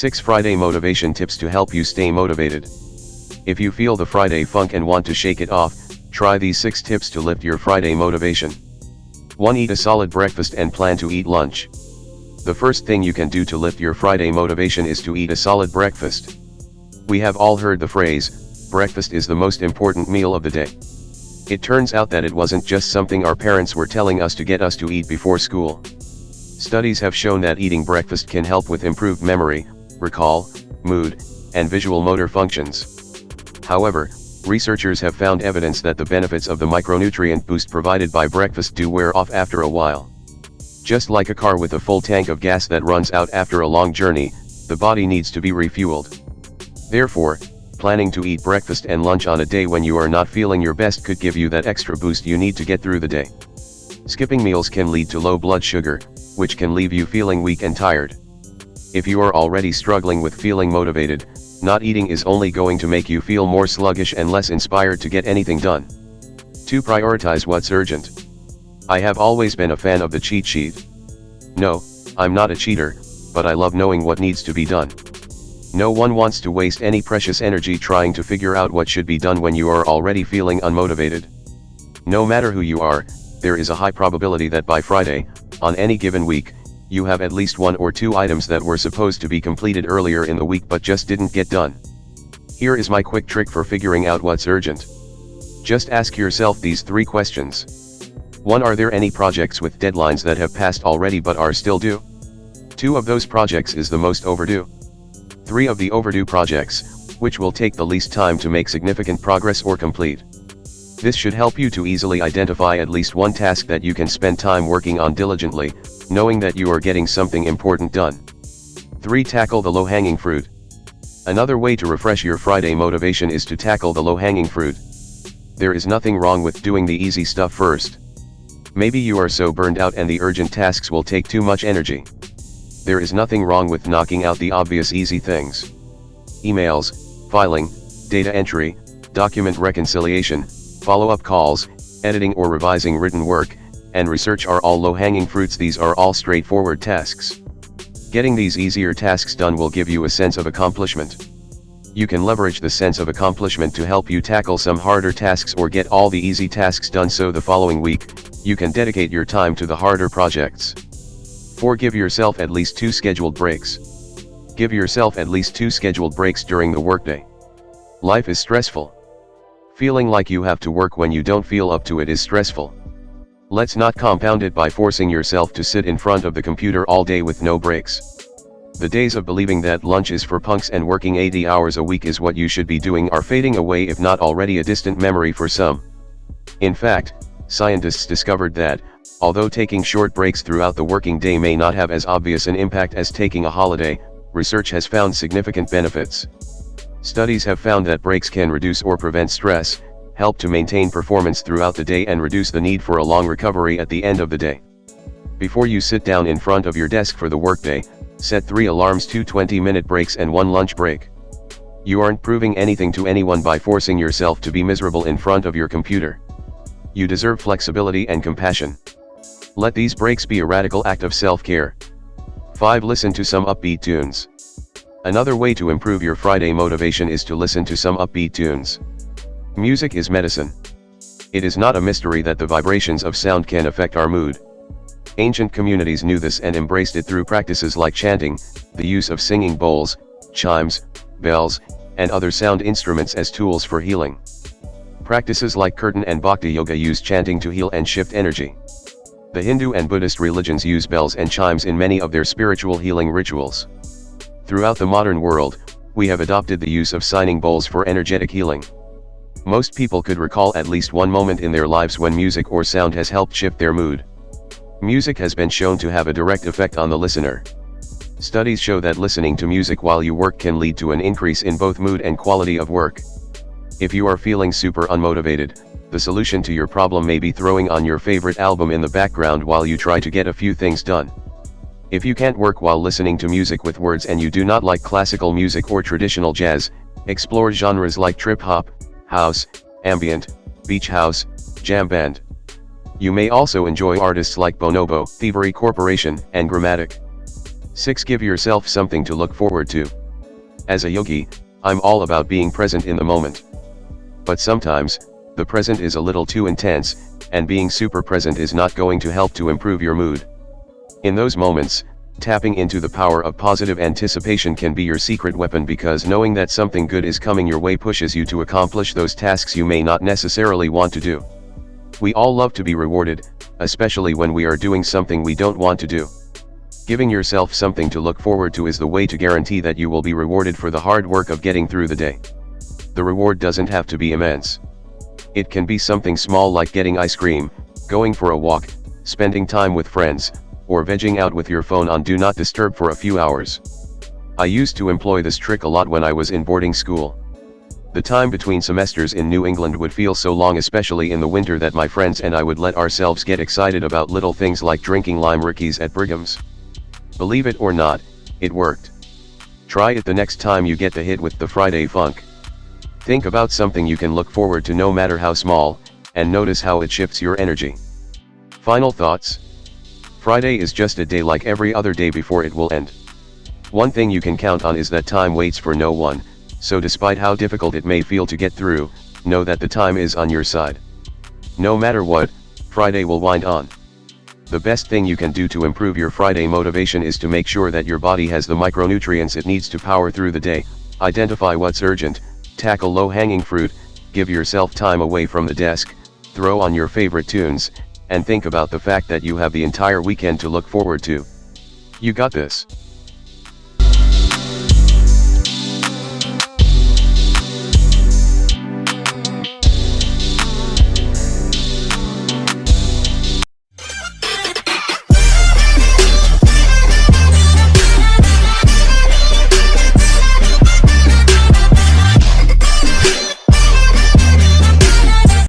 6 Friday Motivation Tips to help you stay motivated. If you feel the Friday funk and want to shake it off, try these 6 tips to lift your Friday motivation. 1. Eat a solid breakfast and plan to eat lunch. The first thing you can do to lift your Friday motivation is to eat a solid breakfast. We have all heard the phrase, breakfast is the most important meal of the day. It turns out that it wasn't just something our parents were telling us to get us to eat before school. Studies have shown that eating breakfast can help with improved memory, recall, mood, and visual motor functions. However, researchers have found evidence that the benefits of the micronutrient boost provided by breakfast do wear off after a while. Just like a car with a full tank of gas that runs out after a long journey, the body needs to be refueled. Therefore, planning to eat breakfast and lunch on a day when you are not feeling your best could give you that extra boost you need to get through the day. Skipping meals can lead to low blood sugar, which can leave you feeling weak and tired. If you are already struggling with feeling motivated, not eating is only going to make you feel more sluggish and less inspired to get anything done. 2. Prioritize what's urgent. I have always been a fan of the cheat sheet. No, I'm not a cheater, but I love knowing what needs to be done. No one wants to waste any precious energy trying to figure out what should be done when you are already feeling unmotivated. No matter who you are, there is a high probability that by Friday, on any given week, you have at least 1 or 2 items that were supposed to be completed earlier in the week but just didn't get done. Here is my quick trick for figuring out what's urgent. Just ask yourself these 3 questions. 1. Are there any projects with deadlines that have passed already but are still due? 2 of those projects is the most overdue. 3 of the overdue projects, which will take the least time to make significant progress or complete. This should help you to easily identify at least one task that you can spend time working on diligently, knowing that you are getting something important done. 3. Tackle the low-hanging fruit. Another way to refresh your Friday motivation is to tackle the low-hanging fruit. There is nothing wrong with doing the easy stuff first. Maybe you are so burned out and the urgent tasks will take too much energy. There is nothing wrong with knocking out the obvious easy things. Emails, filing, data entry, document reconciliation, follow-up calls, editing or revising written work, and research are all low-hanging fruits. These are all straightforward tasks. Getting these easier tasks done will give you a sense of accomplishment. You can leverage the sense of accomplishment to help you tackle some harder tasks or get all the easy tasks done so the following week, you can dedicate your time to the harder projects. 4. Give yourself at least 2 scheduled breaks. Give yourself at least 2 scheduled breaks during the workday. Life is stressful. Feeling like you have to work when you don't feel up to it is stressful. Let's not compound it by forcing yourself to sit in front of the computer all day with no breaks. The days of believing that lunch is for punks and working 80 hours a week is what you should be doing are fading away, if not already a distant memory for some. In fact, scientists discovered that, although taking short breaks throughout the working day may not have as obvious an impact as taking a holiday, research has found significant benefits. Studies have found that breaks can reduce or prevent stress, help to maintain performance throughout the day, and reduce the need for a long recovery at the end of the day. Before you sit down in front of your desk for the workday, set 3 alarms, 2 20-minute breaks and 1 lunch break. You aren't proving anything to anyone by forcing yourself to be miserable in front of your computer. You deserve flexibility and compassion. Let these breaks be a radical act of self-care. 5. Listen to some upbeat tunes. Another way to improve your Friday motivation is to listen to some upbeat tunes. Music is medicine. It is not a mystery that the vibrations of sound can affect our mood. Ancient communities knew this and embraced it through practices like chanting, the use of singing bowls, chimes, bells, and other sound instruments as tools for healing. Practices like Kirtan and Bhakti Yoga use chanting to heal and shift energy. The Hindu and Buddhist religions use bells and chimes in many of their spiritual healing rituals. Throughout the modern world, we have adopted the use of singing bowls for energetic healing. Most people could recall at least one moment in their lives when music or sound has helped shift their mood. Music has been shown to have a direct effect on the listener. Studies show that listening to music while you work can lead to an increase in both mood and quality of work. If you are feeling super unmotivated, the solution to your problem may be throwing on your favorite album in the background while you try to get a few things done. If you can't work while listening to music with words and you do not like classical music or traditional jazz, explore genres like trip-hop, house, ambient, beach house, jam band. You may also enjoy artists like Bonobo, Thievery Corporation, and Grammatic. 6. Give yourself something to look forward to. As a yogi, I'm all about being present in the moment. But sometimes, the present is a little too intense, and being super present is not going to help to improve your mood. In those moments, tapping into the power of positive anticipation can be your secret weapon, because knowing that something good is coming your way pushes you to accomplish those tasks you may not necessarily want to do. We all love to be rewarded, especially when we are doing something we don't want to do. Giving yourself something to look forward to is the way to guarantee that you will be rewarded for the hard work of getting through the day. The reward doesn't have to be immense. It can be something small like getting ice cream, going for a walk, spending time with friends, or vegging out with your phone on Do Not Disturb for a few hours. I used to employ this trick a lot when I was in boarding school. The time between semesters in New England would feel so long, especially in the winter, that my friends and I would let ourselves get excited about little things like drinking lime rickeys at Brigham's. Believe it or not, it worked. Try it the next time you get the hit with the Friday funk. Think about something you can look forward to, no matter how small, and notice how it shifts your energy. Final thoughts? Friday is just a day like every other day before it will end. One thing you can count on is that time waits for no one, so despite how difficult it may feel to get through, know that the time is on your side. No matter what, Friday will wind on. The best thing you can do to improve your Friday motivation is to make sure that your body has the micronutrients it needs to power through the day. Identify what's urgent, tackle low-hanging fruit, give yourself time away from the desk, throw on your favorite tunes, and think about the fact that you have the entire weekend to look forward to. You got this.